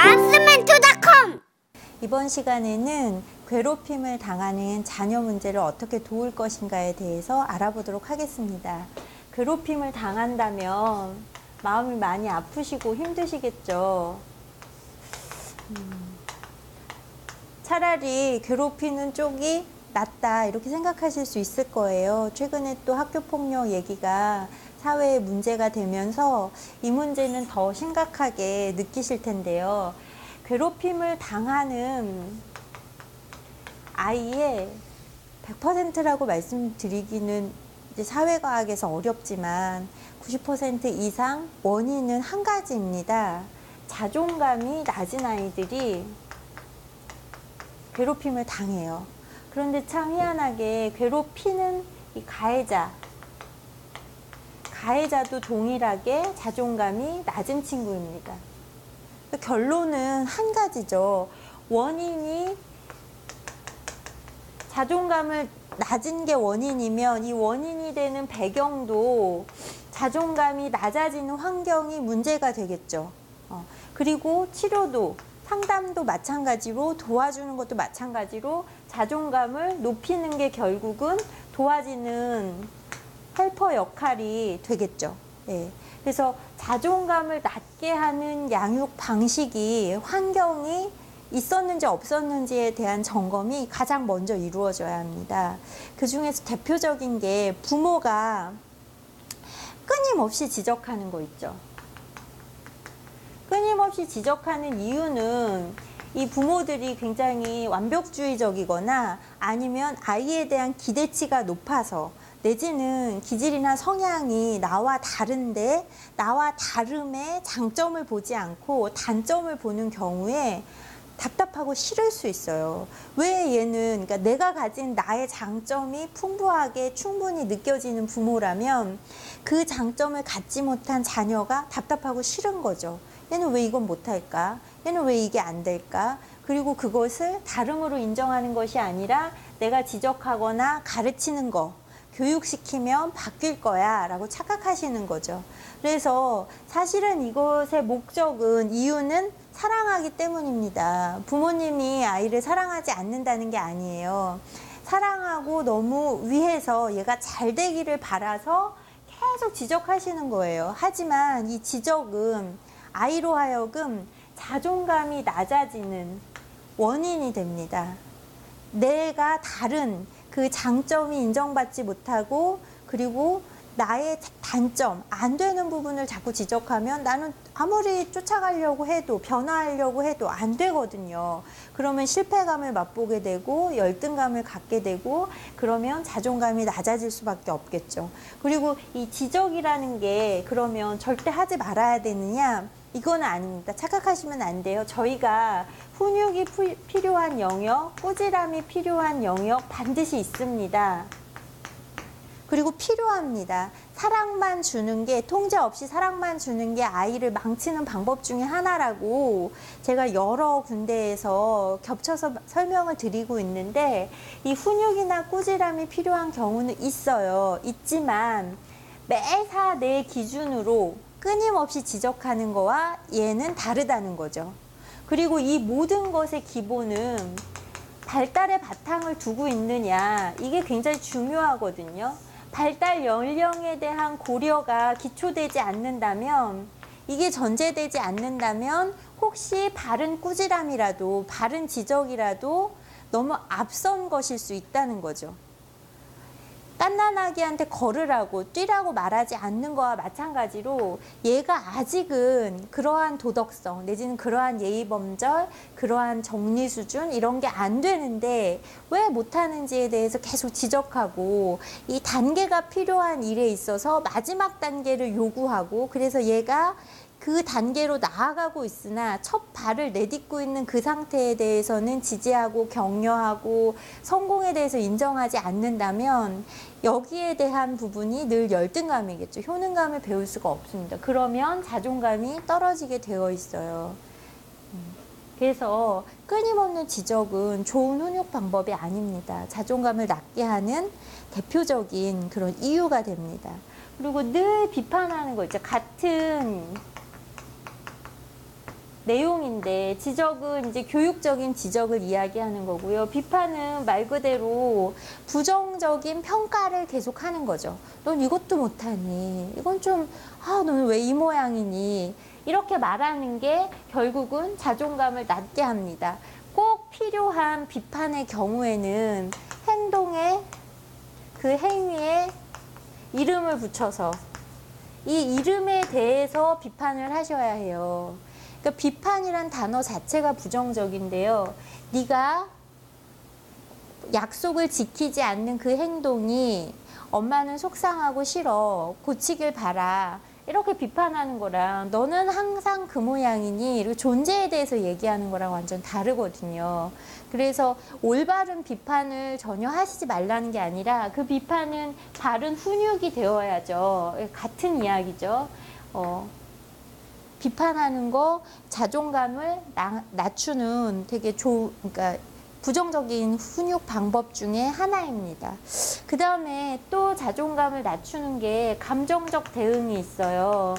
하우스멘토닷컴. 이번 시간에는 괴롭힘을 당하는 자녀 문제를 어떻게 도울 것인가에 대해서 알아보도록 하겠습니다. 괴롭힘을 당한다면 마음이 많이 아프시고 힘드시겠죠. 차라리 괴롭히는 쪽이 낫다 이렇게 생각하실 수 있을 거예요. 최근에 또 학교폭력 얘기가 사회에 문제가 되면서 이 문제는 더 심각하게 느끼실 텐데요. 괴롭힘을 당하는 아이의 100%라고 말씀드리기는 이제 사회과학에서 어렵지만 90% 이상 원인은 한 가지입니다. 자존감이 낮은 아이들이 괴롭힘을 당해요. 그런데 참 희한하게 괴롭히는 이 가해자도 동일하게 자존감이 낮은 친구입니다. 결론은 한 가지죠. 원인이 자존감을 낮은 게 원인이면 이 원인이 되는 배경도 자존감이 낮아지는 환경이 문제가 되겠죠. 그리고 치료도 상담도 마찬가지로 도와주는 것도 마찬가지로 자존감을 높이는 게 결국은 도와지는 헬퍼 역할이 되겠죠. 예. 그래서 자존감을 낮게 하는 양육 방식이 환경이 있었는지 없었는지에 대한 점검이 가장 먼저 이루어져야 합니다. 그 중에서 대표적인 게 부모가 끊임없이 지적하는 거 있죠. 끊임없이 지적하는 이유는 이 부모들이 굉장히 완벽주의적이거나 아니면 아이에 대한 기대치가 높아서 내지는 기질이나 성향이 나와 다른데 나와 다름의 장점을 보지 않고 단점을 보는 경우에 답답하고 싫을 수 있어요. 왜 얘는 그러니까 내가 가진 나의 장점이 풍부하게 충분히 느껴지는 부모라면 그 장점을 갖지 못한 자녀가 답답하고 싫은 거죠. 얘는 왜 이건 못할까? 얘는 왜 이게 안 될까? 그리고 그것을 다름으로 인정하는 것이 아니라 내가 지적하거나 가르치는 거, 교육시키면 바뀔 거야 라고 착각하시는 거죠. 그래서 사실은 이것의 목적은, 이유는 사랑하기 때문입니다. 부모님이 아이를 사랑하지 않는다는 게 아니에요. 사랑하고 너무 위해서 얘가 잘 되기를 바라서 계속 지적하시는 거예요. 하지만 이 지적은 아이로 하여금 자존감이 낮아지는 원인이 됩니다. 내가 다른 그 장점이 인정받지 못하고 그리고 나의 단점, 안 되는 부분을 자꾸 지적하면 나는 아무리 쫓아가려고 해도 변화하려고 해도 안 되거든요. 그러면 실패감을 맛보게 되고 열등감을 갖게 되고 그러면 자존감이 낮아질 수밖에 없겠죠. 그리고 이 지적이라는 게 그러면 절대 하지 말아야 되느냐? 이건 아닙니다. 착각하시면 안 돼요. 저희가 훈육이 필요한 영역, 꾸지람이 필요한 영역 반드시 있습니다. 그리고 필요합니다. 사랑만 주는 게, 통제 없이 사랑만 주는 게 아이를 망치는 방법 중에 하나라고 제가 여러 군데에서 겹쳐서 설명을 드리고 있는데, 이 훈육이나 꾸지람이 필요한 경우는 있어요. 있지만 매사 내 기준으로 끊임없이 지적하는 거와 얘는 다르다는 거죠. 그리고 이 모든 것의 기본은 발달의 바탕을 두고 있느냐, 이게 굉장히 중요하거든요. 발달 연령에 대한 고려가 기초되지 않는다면, 이게 전제되지 않는다면 혹시 바른 꾸지람이라도 바른 지적이라도 너무 앞선 것일 수 있다는 거죠. 갓난아기한테 걸으라고 뛰라고 말하지 않는 거와 마찬가지로 얘가 아직은 그러한 도덕성 내지는 그러한 예의범절, 그러한 정리 수준 이런 게 안 되는데 왜 못하는지에 대해서 계속 지적하고 이 단계가 필요한 일에 있어서 마지막 단계를 요구하고, 그래서 얘가 그 단계로 나아가고 있으나 첫 발을 내딛고 있는 그 상태에 대해서는 지지하고 격려하고 성공에 대해서 인정하지 않는다면 여기에 대한 부분이 늘 열등감이겠죠. 효능감을 배울 수가 없습니다. 그러면 자존감이 떨어지게 되어 있어요. 그래서 끊임없는 지적은 좋은 훈육 방법이 아닙니다. 자존감을 낮게 하는 대표적인 그런 이유가 됩니다. 그리고 늘 비판하는 거 있죠. 같은 내용인데, 지적은 이제 교육적인 지적을 이야기하는 거고요. 비판은 말 그대로 부정적인 평가를 계속하는 거죠. 넌 이것도 못하니? 이건 좀, 너는 왜 이 모양이니? 이렇게 말하는 게 결국은 자존감을 낮게 합니다. 꼭 필요한 비판의 경우에는 행동에, 그 행위에 이름을 붙여서 이 이름에 대해서 비판을 하셔야 해요. 그러니까 비판이란 단어 자체가 부정적인데요. 네가 약속을 지키지 않는 그 행동이 엄마는 속상하고 싫어. 고치길 바라. 이렇게 비판하는 거랑 너는 항상 그 모양이니 이렇게 존재에 대해서 얘기하는 거랑 완전 다르거든요. 그래서 올바른 비판을 전혀 하시지 말라는 게 아니라 그 비판은 바른 훈육이 되어야죠. 같은 이야기죠. 비판하는 거 자존감을 낮추는 되게 그러니까 부정적인 훈육 방법 중에 하나입니다. 그 다음에 또 자존감을 낮추는 게 감정적 대응이 있어요.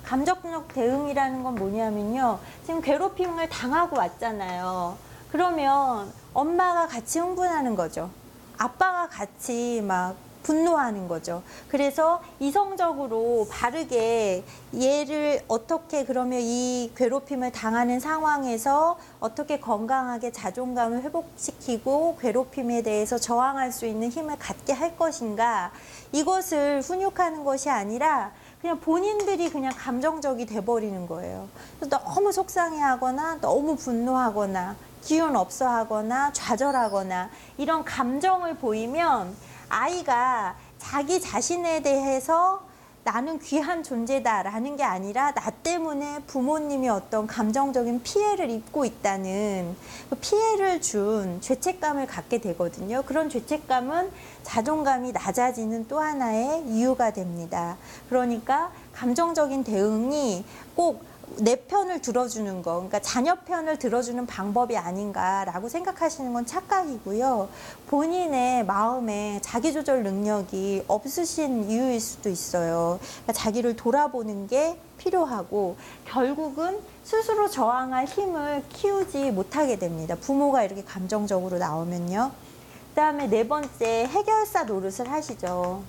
감정적 대응이라는 건 뭐냐면요. 지금 괴롭힘을 당하고 왔잖아요. 그러면 엄마가 같이 흥분하는 거죠. 아빠가 같이 막 분노하는 거죠. 그래서 이성적으로 바르게 얘를 어떻게 그러면 이 괴롭힘을 당하는 상황에서 어떻게 건강하게 자존감을 회복시키고 괴롭힘에 대해서 저항할 수 있는 힘을 갖게 할 것인가, 이것을 훈육하는 것이 아니라 그냥 본인들이 그냥 감정적이 돼버리는 거예요. 너무 속상해하거나 너무 분노하거나 기운 없어 하거나 좌절하거나 이런 감정을 보이면 아이가 자기 자신에 대해서 나는 귀한 존재다라는 게 아니라 나 때문에 부모님이 어떤 감정적인 피해를 입고 있다는 그 피해를 준 죄책감을 갖게 되거든요. 그런 죄책감은 자존감이 낮아지는 또 하나의 이유가 됩니다. 그러니까 감정적인 대응이 꼭 내 편을 들어주는 거, 그러니까 자녀 편을 들어주는 방법이 아닌가라고 생각하시는 건 착각이고요. 본인의 마음에 자기조절 능력이 없으신 이유일 수도 있어요. 그러니까 자기를 돌아보는 게 필요하고 결국은 스스로 저항할 힘을 키우지 못하게 됩니다. 부모가 이렇게 감정적으로 나오면요. 그 다음에 네 번째, 해결사 노릇을 하시죠.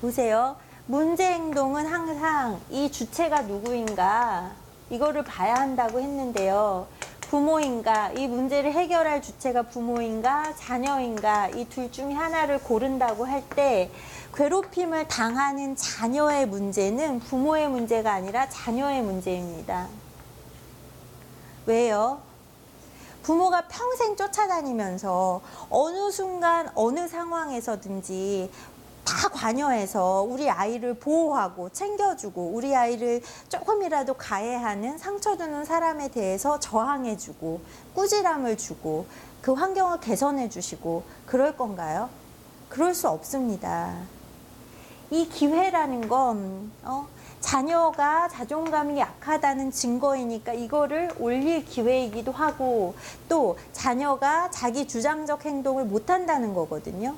보세요. 문제 행동은 항상 이 주체가 누구인가 이거를 봐야 한다고 했는데요. 부모인가, 이 문제를 해결할 주체가 부모인가 자녀인가, 이 둘 중에 하나를 고른다고 할 때 괴롭힘을 당하는 자녀의 문제는 부모의 문제가 아니라 자녀의 문제입니다. 왜요? 부모가 평생 쫓아다니면서 어느 순간 어느 상황에서든지 다 관여해서 우리 아이를 보호하고 챙겨주고 우리 아이를 조금이라도 가해하는 상처 주는 사람에 대해서 저항해주고 꾸지람을 주고 그 환경을 개선해 주시고 그럴 건가요? 그럴 수 없습니다. 이 기회라는 건 자녀가 자존감이 약하다는 증거이니까 이거를 올릴 기회이기도 하고 또 자녀가 자기 주장적 행동을 못한다는 거거든요.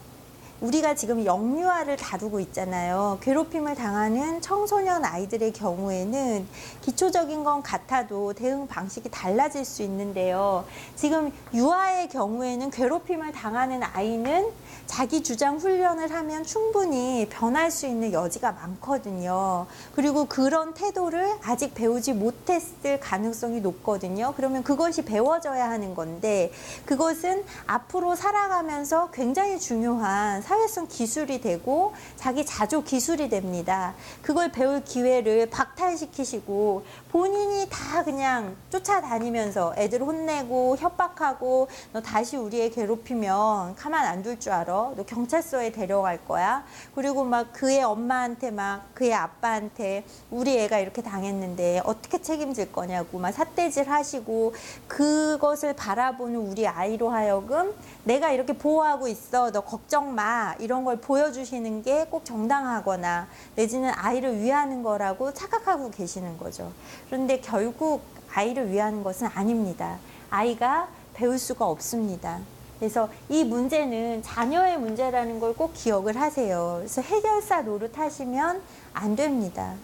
우리가 지금 영유아를 다루고 있잖아요. 괴롭힘을 당하는 청소년 아이들의 경우에는 기초적인 건 같아도 대응 방식이 달라질 수 있는데요. 지금 유아의 경우에는 괴롭힘을 당하는 아이는 자기 주장 훈련을 하면 충분히 변할 수 있는 여지가 많거든요. 그리고 그런 태도를 아직 배우지 못했을 가능성이 높거든요. 그러면 그것이 배워져야 하는 건데 그것은 앞으로 살아가면서 굉장히 중요한 사회성 기술이 되고 자기 자조 기술이 됩니다. 그걸 배울 기회를 박탈시키시고 본인이 다 그냥 쫓아다니면서 애들 혼내고 협박하고 너 다시 우리 애 괴롭히면 가만 안 둘 줄 알아? 너 경찰서에 데려갈 거야? 그리고 막 그의 엄마한테 막 그의 아빠한테 우리 애가 이렇게 당했는데 어떻게 책임질 거냐고 막 삿대질 하시고 그것을 바라보는 우리 아이로 하여금 내가 이렇게 보호하고 있어 너 걱정 마 이런 걸 보여주시는 게 꼭 정당하거나 내지는 아이를 위하는 거라고 착각하고 계시는 거죠. 그런데 결국 아이를 위하는 것은 아닙니다. 아이가 배울 수가 없습니다. 그래서 이 문제는 자녀의 문제라는 걸 꼭 기억을 하세요. 그래서 해결사 노릇하시면 안 됩니다.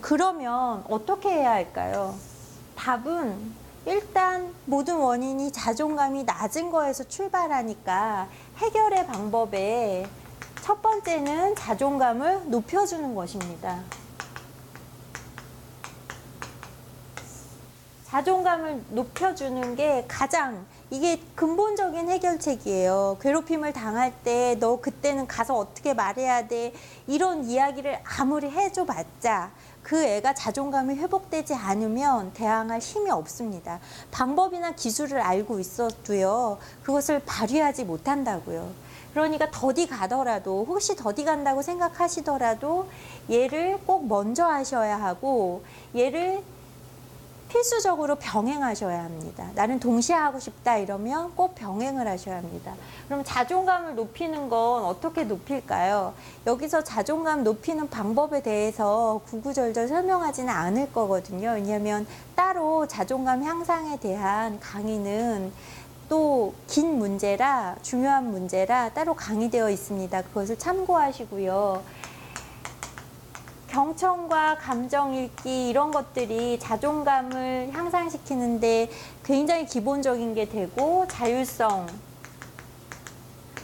그러면 어떻게 해야 할까요? 답은 일단 모든 원인이 자존감이 낮은 거에서 출발하니까 해결의 방법에 첫 번째는 자존감을 높여주는 것입니다. 자존감을 높여주는 게 가장 이게 근본적인 해결책이에요. 괴롭힘을 당할 때 너 그때는 가서 어떻게 말해야 돼 이런 이야기를 아무리 해줘봤자 그 애가 자존감이 회복되지 않으면 대항할 힘이 없습니다. 방법이나 기술을 알고 있어도요 그것을 발휘하지 못한다고요. 그러니까 더디 가더라도 혹시 더디 간다고 생각하시더라도 얘를 꼭 먼저 하셔야 하고 얘를 필수적으로 병행하셔야 합니다. 나는 동시에 하고 싶다 이러면 꼭 병행을 하셔야 합니다. 그럼 자존감을 높이는 건 어떻게 높일까요? 여기서 자존감 높이는 방법에 대해서 구구절절 설명하지는 않을 거거든요. 왜냐하면 따로 자존감 향상에 대한 강의는 또 긴 문제라 중요한 문제라 따로 강의되어 있습니다. 그것을 참고하시고요. 경청과 감정 읽기 이런 것들이 자존감을 향상시키는데 굉장히 기본적인 게 되고 자율성,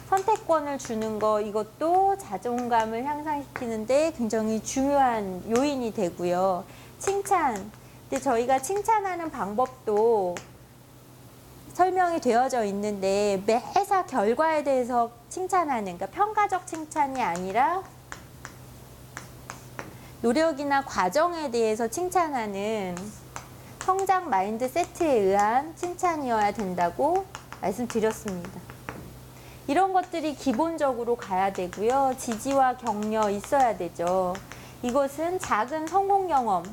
선택권을 주는 거 이것도 자존감을 향상시키는데 굉장히 중요한 요인이 되고요. 칭찬, 근데 저희가 칭찬하는 방법도 설명이 되어져 있는데 매사 결과에 대해서 칭찬하는, 그러니까 평가적 칭찬이 아니라 노력이나 과정에 대해서 칭찬하는 성장 마인드세트에 의한 칭찬이어야 된다고 말씀드렸습니다. 이런 것들이 기본적으로 가야 되고요. 지지와 격려 있어야 되죠. 이것은 작은 성공 경험.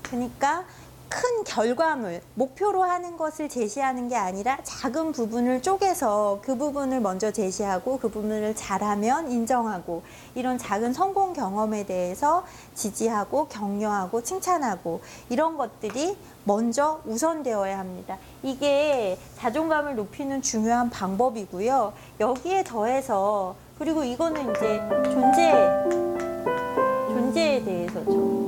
그러니까 큰 결과물, 목표로 하는 것을 제시하는 게 아니라 작은 부분을 쪼개서 그 부분을 먼저 제시하고 그 부분을 잘하면 인정하고 이런 작은 성공 경험에 대해서 지지하고 격려하고 칭찬하고 이런 것들이 먼저 우선되어야 합니다. 이게 자존감을 높이는 중요한 방법이고요. 여기에 더해서 그리고 이거는 이제 존재에 대해서죠.